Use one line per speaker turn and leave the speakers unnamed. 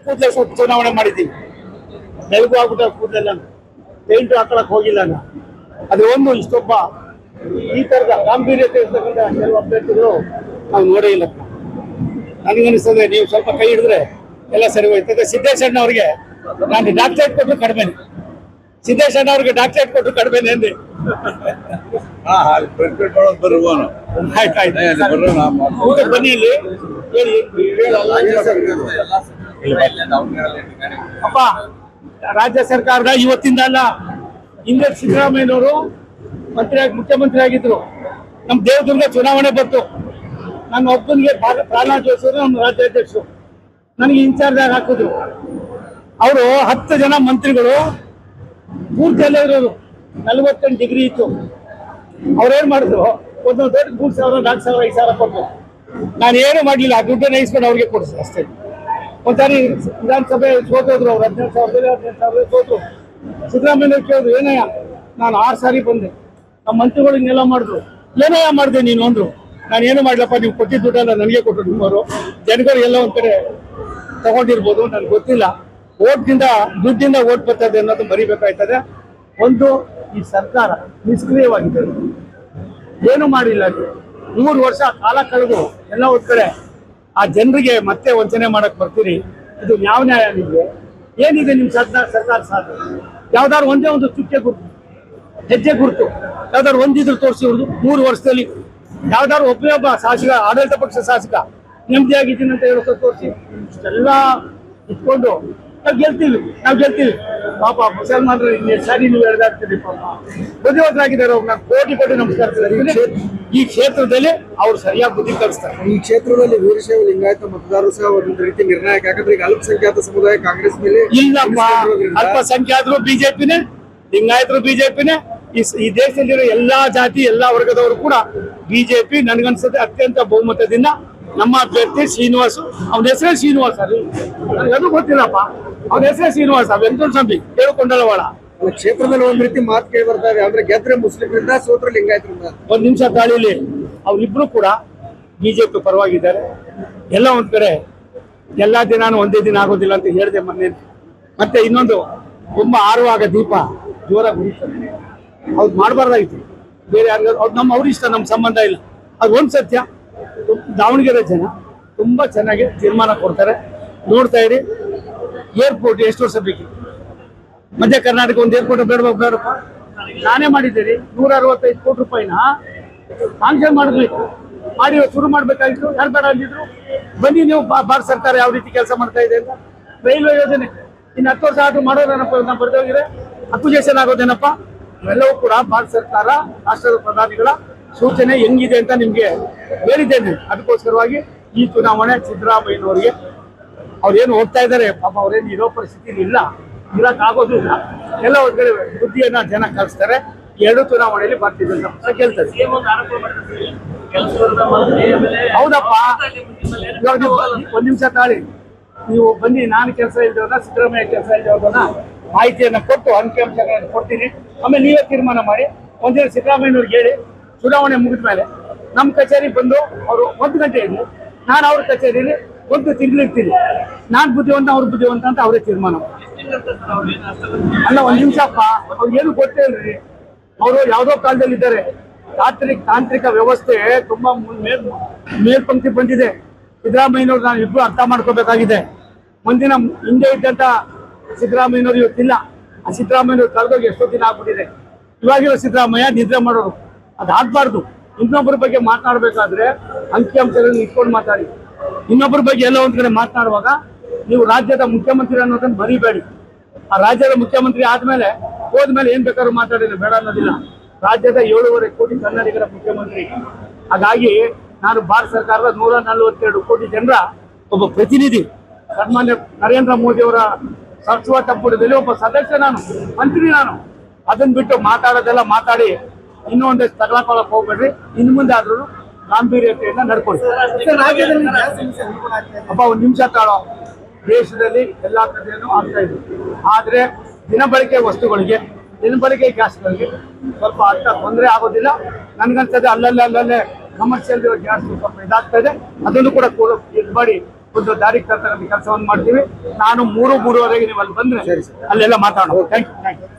ಕೂದಲೇ ಚುನಾವಣೆ ಮಾಡಿದ್ದೀವಿ. ಬೆಳಗು ಆಗ್ಬಿಟ್ಟ ಕೂದಲೆಲ್ಲ ಪೇಂಟು ಹಾಕೊಳಕ್ ಹೋಗಿಲ್ಲ ನಾನು. ಅದು ಒಂದು ಇಷ್ಟೊಬ್ಬ ಈ ತರದ ಗಾಂಭೀರ್ಯತೆ ಇರ್ತಕ್ಕಂಥ ಕೆಲವು ಅಭ್ಯರ್ಥಿಗಳು ನಾವು ನೋಡೇ ಇಲ್ಲ. ನನಗನ್ನಿಸ್ತದೆ ನೀವು ಸ್ವಲ್ಪ ಕೈ ಹಿಡಿದ್ರೆ ಎಲ್ಲ ಸರಿ ಹೋಯ್ತದೆ. ಸಿದ್ದೇಶಣ್ಣ ಅವ್ರಿಗೆ ನಾನು ಡಾಕ್ಟರೇಟ್ ಕೊಟ್ಟರು ಕಡಿಮೆನೆ. ಸಿದ್ದೇಶಣ್ಣ ಅವ್ರಿಗೆ ಡಾಕ್ಟರೇಟ್ ಕೊಟ್ಟರು ಕಡಿಮೆನೆ ಅಂದೆ. ಆಯ್ತಾಯ್ತು ಬನ್ನಿ ಇಲ್ಲಿ ಹೇಳಿ. ಅಪ್ಪ ರಾಜ್ಯ ಸರ್ಕಾರದ ಇವತ್ತಿಂದ ಅಲ್ಲ, ಹಿಂದೆ ಸಿದ್ದರಾಮಯ್ಯನವರು ಮುಖ್ಯಮಂತ್ರಿ ಆಗಿದ್ರು. ನಮ್ಮ ದೇವದುರ್ಗ ಚುನಾವಣೆ ಬಂತು. ನನ್ನ ಒಬ್ಬನಿಗೆ ಪ್ರಹ್ಲಾದ್ ಜೋಶಿ ನಮ್ಮ ರಾಜ್ಯಾಧ್ಯಕ್ಷರು ನನಗೆ ಇನ್ಚಾರ್ಜ್ ಆಗಿ ಹಾಕಿದ್ರು. ಅವರು 10 ಜನ ಮಂತ್ರಿಗಳು ಪೂರ್ತಿಯಲ್ಲೇ ಇರೋರು. 48 ಡಿಗ್ರಿ ಇತ್ತು. ಅವ್ರೇನ್ ಮಾಡಿದ್ರು, ಒಂದೊಂದು ದೊಡ್ಡ 3,000, 4,000, 5,000 ಕೊಟ್ಟರು. ನಾನು ಏನು ಮಾಡಲಿಲ್ಲ, ಆ ದುಡ್ಡನ್ನ ಇಸ್ಕೊಂಡು ಅವ್ರಿಗೆ ಕೊಡಿಸಿ ಅಷ್ಟೇ. ಒಂದ್ಸಾರಿ ವಿಧಾನಸಭೆ ಸೋತೋದ್ರು ಅವ್ರು, 18,000 ಸೋತರು. ಸಿದ್ದರಾಮಯ್ಯ ಕೇಳಿದ್ರು, ಏನಯ್ಯ ನಾನು 6 ಸಾರಿ ಬಂದೆ, ನಮ್ಮ ಮಂತ್ರಿಗಳು ಹಿಂಗೆಲ್ಲ ಮಾಡಿದ್ರು, ಏನಯ್ಯ ಮಾಡಿದೆ ನೀನು ಅಂದ್ರು. ನಾನು ಏನು ಮಾಡ್ಲಪ್ಪ, ನೀವು ಕೊಟ್ಟಿದ್ದ ದುಡ್ಡಲ್ಲ ನನಗೆ ಕೊಟ್ಟರು. ನಿಮ್ಮವರು ಜನಗಳು ಎಲ್ಲ ಒಂದ್ ಕಡೆ ತಗೊಂಡಿರ್ಬೋದು, ನನ್ಗೆ ಗೊತ್ತಿಲ್ಲ. ದುಡ್ಡಿಂದ ಓಟ್ ಬರ್ತದೆ ಅನ್ನೋದು ಬರಿಬೇಕಾಯ್ತದೆ. ಒಂದು, ಈ ಸರ್ಕಾರ ನಿಷ್ಕ್ರಿಯವಾಗಿದೆ, ಏನು ಮಾಡಿಲ್ಲ. 3 ವರ್ಷ ಕಾಲ ಕಳೆದು ಎಲ್ಲ ಒಂದ್ ಕಡೆ ಆ ಜನರಿಗೆ ಮತ್ತೆ ವಂಚನೆ ಮಾಡಕ್ ಬರ್ತೀರಿ. ಇದು ಯಾವ ನ್ಯಾಯ ನಿಮಗೆ? ಏನಿದೆ ನಿಮ್ ಸರ್ಕಾರ ಸಾಧ್ಯ? ಯಾವ್ದಾದ್ರು ಒಂದೇ ಒಂದು ಚುಕ್ಕೆ ಗುರುತು, ಹೆಜ್ಜೆ ಗುರುತು ಯಾವ್ದಾದ್ರು ಒಂದಿದ್ರು ತೋರಿಸಿ. 3 ವರ್ಷದಲ್ಲಿ ಯಾವ್ದಾದ್ರು ಒಬ್ಬ ಶಾಸಕ, ಆಡಳಿತ ಪಕ್ಷ ಶಾಸಕ ನೆಮ್ಮದಿಯಾಗಿದ್ದೀನಿ ಅಂತ ಹೇಳೋಕೆ ತೋರಿಸಿ. ಎಲ್ಲ ಇಟ್ಕೊಂಡು ನಾವು ಗೆಲ್ತೀವಿ. ಪಾಪ ಮುಸಲ್ಮಾನರು ಸರಿ ನೀವು ಎಳೆದಾಡ್ತೀರಿ. ಪಾಪ ಬುದ್ಧಿವಂತರಾಗಿದ್ದಾರೆ. ನಾನು ಕೋಟಿ ನಮಸ್ಕಾರ. ಈ ಕ್ಷೇತ್ರದಲ್ಲಿ ಅವ್ರು ಸರಿಯಾಗಿ ಬುದ್ಧಿ ಕಲಿಸ್ತಾರೆ.
ಈ ಕ್ಷೇತ್ರದಲ್ಲಿ ವೀರಶೈವ ಲಿಂಗಾಯತ ಮತದಾರರು ಸಹ ಒಂದು ರೀತಿ ನಿರ್ಣಾಯಕ. ಯಾಕಂದ್ರೆ ಈಗ ಅಲ್ಪಸಂಖ್ಯಾತ ಸಮುದಾಯ ಕಾಂಗ್ರೆಸ್ ಮೇಲೆ
ಇಲ್ಲಪ್ಪ. ಅಲ್ಪಸಂಖ್ಯಾತರು ಬಿಜೆಪಿನೇ, ಲಿಂಗಾಯತರು ಬಿಜೆಪಿನೇ. ಈ ದೇಶದಲ್ಲಿರೋ ಎಲ್ಲಾ ಜಾತಿ, ಎಲ್ಲಾ ವರ್ಗದವರು ಕೂಡ ಬಿಜೆಪಿ. ನನಗನ್ಸುತ್ತೆ ಅತ್ಯಂತ ಬಹುಮತದಿಂದ ನಮ್ಮ ಅಭ್ಯರ್ಥಿ ಶ್ರೀನಿವಾಸ್, ಅವನ ಹೆಸರೇ ಶ್ರೀನಿವಾಸ, ನನಗದು ಗೊತ್ತಿಲ್ಲಪ್ಪ. ಅವನ ಹೆಸರೇ ಶ್ರೀನಿವಾಸ, ವೆಂಕಟಸ್ವಾಮಿ ಕೇಳಿಕೊಂಡಲವಾಳ.
ಕ್ಷೇತ್ರದಲ್ಲಿ ಒಂದ್ ರೀತಿ ಮಾತು ಕೇಳಿ ಬರ್ತಾ ಇದೆ, ಅಂದ್ರೆ ಗೆದ್ರೆ ಮುಸ್ಲಿಮರಿಂದ, ಸೋತ್ರ ಲಿಂಗಾಯತರಿಂದ.
ಒಂದ್ ನಿಮಿಷ ತಾಳಿಲಿ. ಅವ್ರಿಬ್ರು ಕೂಡ ಬಿಜೆಪಿ ಪರವಾಗಿದ್ದಾರೆ. ಎಲ್ಲ ಒಂದ್ ಕಡೆ ಎಲ್ಲಾ ದಿನಾನು ಒಂದೇ ದಿನ ಆಗೋದಿಲ್ಲ ಅಂತ ಹೇಳಿದೆ ಮೊನ್ನೆ. ಮತ್ತೆ ಇನ್ನೊಂದು, ತುಂಬ ಆರುವಾಗ ದೀಪ ಜೋರಾಗಿ ಉರಿತಾರೆ. ಅವ್ರು ಮಾಡಬಾರ್ದಾಗಿತ್ತು. ಬೇರೆ ಯಾರಿಗಾದ್ರು ಅವ್ರು ಇಷ್ಟ, ನಮ್ಮ ಸಂಬಂಧ ಇಲ್ಲ. ಅದು ಒಂದು ಸತ್ಯ. ದಾವಣಗೆರೆ ಜನ ತುಂಬಾ ಚೆನ್ನಾಗಿ ತೀರ್ಮಾನ ಕೊಡ್ತಾರೆ. ನೋಡ್ತಾ ಇರಿ. ಏರ್ಪೋರ್ಟ್ ಎಷ್ಟು ವರ್ಷ ಬೇಕಿತ್ತು? ಮಧ್ಯ ಕರ್ನಾಟಕ ಒಂದು ಏರ್ಪೋರ್ಟ್ ಬೇಡಪ್ಪ. ನಾನೇ ಮಾಡಿದ್ದೇನೆ. 165 ಕೋಟಿ ರೂಪಾಯಿನ ಸಾಂಕ್ಷನ್ ಮಾಡಬೇಕು. ಮಾಡಿ ಶುರು ಮಾಡ್ಬೇಕಾಗಿತ್ತು. ಯಾರು ಬೇಡ ಅಂದಿದ್ರು. ಬನ್ನಿ ನೀವು ಭಾರತ ಸರ್ಕಾರ ಯಾವ ರೀತಿ ಕೆಲಸ ಮಾಡ್ತಾ ಇದೆ ಅಂತ. ರೈಲ್ವೆ ಯೋಜನೆ ಇನ್ನು 10 ವರ್ಷ ಆದ್ರೂ ಮಾಡೋದೇನಪ್ಪ, ನಾವು ಬರ್ದೋಗಿದ್ರೆ ಅಕ್ವಿಜೇಷನ್ ಆಗೋದೇನಪ್ಪ. ಇವೆಲ್ಲವೂ ಕೂಡ ಭಾರತ ಸರ್ಕಾರ, ರಾಷ್ಟ್ರದ ಪ್ರಧಾನಿಗಳ ಸೂಚನೆ ಹೆಂಗಿದೆ ಅಂತ ನಿಮ್ಗೆ ಹೇಳಿದ್ದೇನೆ. ಅದಕ್ಕೋಸ್ಕರವಾಗಿ ಈ ಚುನಾವಣೆ ಸಿದ್ದರಾಮಯ್ಯನವರಿಗೆ ಅವ್ರೇನು ಹೋಗ್ತಾ ಇದ್ದಾರೆ, ಪಾಪ ಅವ್ರೇನು ಇರೋ ಪರಿಸ್ಥಿತಿ ಇಲ್ಲ, ಇರಕ್ಕಾಗೋದು ಇಲ್ಲ. ಎಲ್ಲ ಒಂದ್ ಕಡೆ ಬುದ್ಧಿಯನ್ನ ಜನ ಕಲಿಸ್ತಾರೆ. 2 ಚುನಾವಣೆಯಲ್ಲಿ ಭಾರತೀಯ ಜನತಾ ಪಕ್ಷ ಗೆಲ್ತಾರೆ. ಹೌದಪ್ಪ. ಇವಾಗ ನೀವು ಒಂದ್ ನಿಮಿಷ ತಾಳಿ. ನೀವು ಬನ್ನಿ, ನಾನು ಕೆಲಸ ಇಲ್ದವನ್ನ, ಸಿದ್ದರಾಮಯ್ಯ ಕೆಲಸ ಇಲ್ದವನ್ನ ಮಾಹಿತಿಯನ್ನ ಕೊಟ್ಟು ಅಂಕಿಅಂಶಗಳನ್ನು ಕೊಡ್ತೀನಿ. ಆಮೇಲೆ ನೀವೇ ತೀರ್ಮಾನ ಮಾಡಿ. ಒಂದಿನ ಸಿದ್ದರಾಮಯ್ಯನವ್ರಿಗೆ ಹೇಳಿ, ಚುನಾವಣೆ ಮುಗಿದ ಮೇಲೆ ನಮ್ಮ ಕಚೇರಿ ಬಂದು ಅವರು 1 ಗಂಟೆ ಇರಲಿ, ನಾನು ಅವ್ರ ಕಚೇರಿಯಲ್ಲಿ 1 ತಿಂಗಳಿರ್ತೀನಿ. ನಾನು ಬುದ್ಧಿವಂತ, ಅವ್ರ ಬುದ್ಧಿವಂತ ಅಂತ ಅವರೇ ತೀರ್ಮಾನ. ಅಲ್ಲ, 1 ನಿಮಿಷಪ್ಪ. ಅವ್ರಿಗೇನು ಗೊತ್ತೇ ಇಲ್ರಿ. ಅವರು ಯಾವುದೋ ಕಾಲದಲ್ಲಿ ಇದ್ದಾರೆ. ತಾಂತ್ರಿಕ ವ್ಯವಸ್ಥೆ ತುಂಬಾ ಮೇಲ್ಪಂಕ್ತಿ ಬಂದಿದೆ. ಸಿದ್ದರಾಮಯ್ಯನವ್ರು ನಾನು ಇಬ್ರು ಅರ್ಥ ಮಾಡ್ಕೋಬೇಕಾಗಿದೆ. ಮುಂದಿನ ಹಿಂದೆ ಇದ್ದಂತ ಸಿದ್ದರಾಮಯ್ಯನವ್ರು ಇವತ್ತಿಲ್ಲ. ಆ ಸಿದ್ದರಾಮಯ್ಯನವ್ರು ಕಳೆದೋಗಿ ಎಷ್ಟೋ ದಿನ ಆಗ್ಬಿಟ್ಟಿದೆ. ಇವಾಗಿರೋ ಸಿದ್ದರಾಮಯ್ಯ ನಿದ್ರೆ ಮಾಡೋರು. ಅದಾಗಬಾರ್ದು. ಇನ್ನೊಬ್ಬರ ಬಗ್ಗೆ ಮಾತನಾಡಬೇಕಾದ್ರೆ ಅಂಕಿಅಂಶಗಳನ್ನು ಇಟ್ಕೊಂಡು ಮಾತಾಡಿ. ಇನ್ನೊಬ್ಬರ ಬಗ್ಗೆ ಎಲ್ಲ ಒಂದ್ ಕಡೆ ಮಾತನಾಡುವಾಗ ನೀವು ರಾಜ್ಯದ ಮುಖ್ಯಮಂತ್ರಿ ಅನ್ನೋದನ್ನ ಮರಿಬೇಡಿ. ಆ ರಾಜ್ಯದ ಮುಖ್ಯಮಂತ್ರಿ ಆದ್ಮೇಲೆ ಹೋದ್ಮೇಲೆ ಏನ್ ಬೇಕಾದ್ರೂ ಮಾತಾಡಿದ್ರೆ ಬೇಡ ಅನ್ನೋದಿಲ್ಲ. ರಾಜ್ಯದ 7.5 ಕೋಟಿ ಕನ್ನಡಿಗರ ಮುಖ್ಯಮಂತ್ರಿ. ಹಾಗಾಗಿ ನಾನು ಭಾರತ ಸರ್ಕಾರದ 142 ಕೋಟಿ ಜನರ ಒಬ್ಬ ಪ್ರತಿನಿಧಿ. ಸನ್ಮಾನ್ಯ ನರೇಂದ್ರ ಮೋದಿ ಅವರ ಸಚಿವ ಸಂಪುಟದಲ್ಲಿ ಒಬ್ಬ ಸದಸ್ಯ ನಾನು, ಮಂತ್ರಿ ನಾನು. ಅದನ್ನ ಬಿಟ್ಟು ಮಾತಾಡೋದೆಲ್ಲ ಮಾತಾಡಿ ಇನ್ನೂ ಒಂದಷ್ಟು ತಗೊಳಕ್ ಹೋಗ್ಬೇಡ್ರಿ. ಇನ್ನು ಮುಂದೆ ಆದ್ರೂ ಗಾಂಭೀರ್ಯತೆಯನ್ನ ನಡ್ಕೊಳ್ಳಿ. ಅಪ್ಪ 1 ನಿಮಿಷ ತಾಳೋ. ದೇಶದಲ್ಲಿ ಎಲ್ಲಾ ಕಡೆಯೂ ಆಗ್ತಾ ಇದೆ. ಆದ್ರೆ ದಿನಬಳಕೆ ವಸ್ತುಗಳಿಗೆ, ದಿನಬಳಕೆ ಗ್ಯಾಸ್ಗಳಿಗೆ ಸ್ವಲ್ಪ ಅರ್ಥ ತೊಂದರೆ ಆಗೋದಿಲ್ಲ. ನನ್ಗನ್ಸದೆ ಅಲ್ಲಲ್ಲೇ ಕಮರ್ಷಿಯಲ್ ಗ್ಯಾಸ್ ಸ್ವಲ್ಪ ಇದಾಗ್ತಾ ಇದೆ. ಅದನ್ನು ಕೂಡ ಇದು ಮಾಡಿ ಒಂದು ದಾರಿಗೆ ತರ್ತಕ್ಕಂಥ ಕೆಲಸವನ್ನು ಮಾಡ್ತೀವಿ. ನಾನು 3-3:30 ನೀವು ಅಲ್ಲಿ ಬಂದ್ರೆ
ಸರಿ, ಸರ್.
ಅಲ್ಲೆಲ್ಲ ಮಾತಾಡೋಣ. Thank you.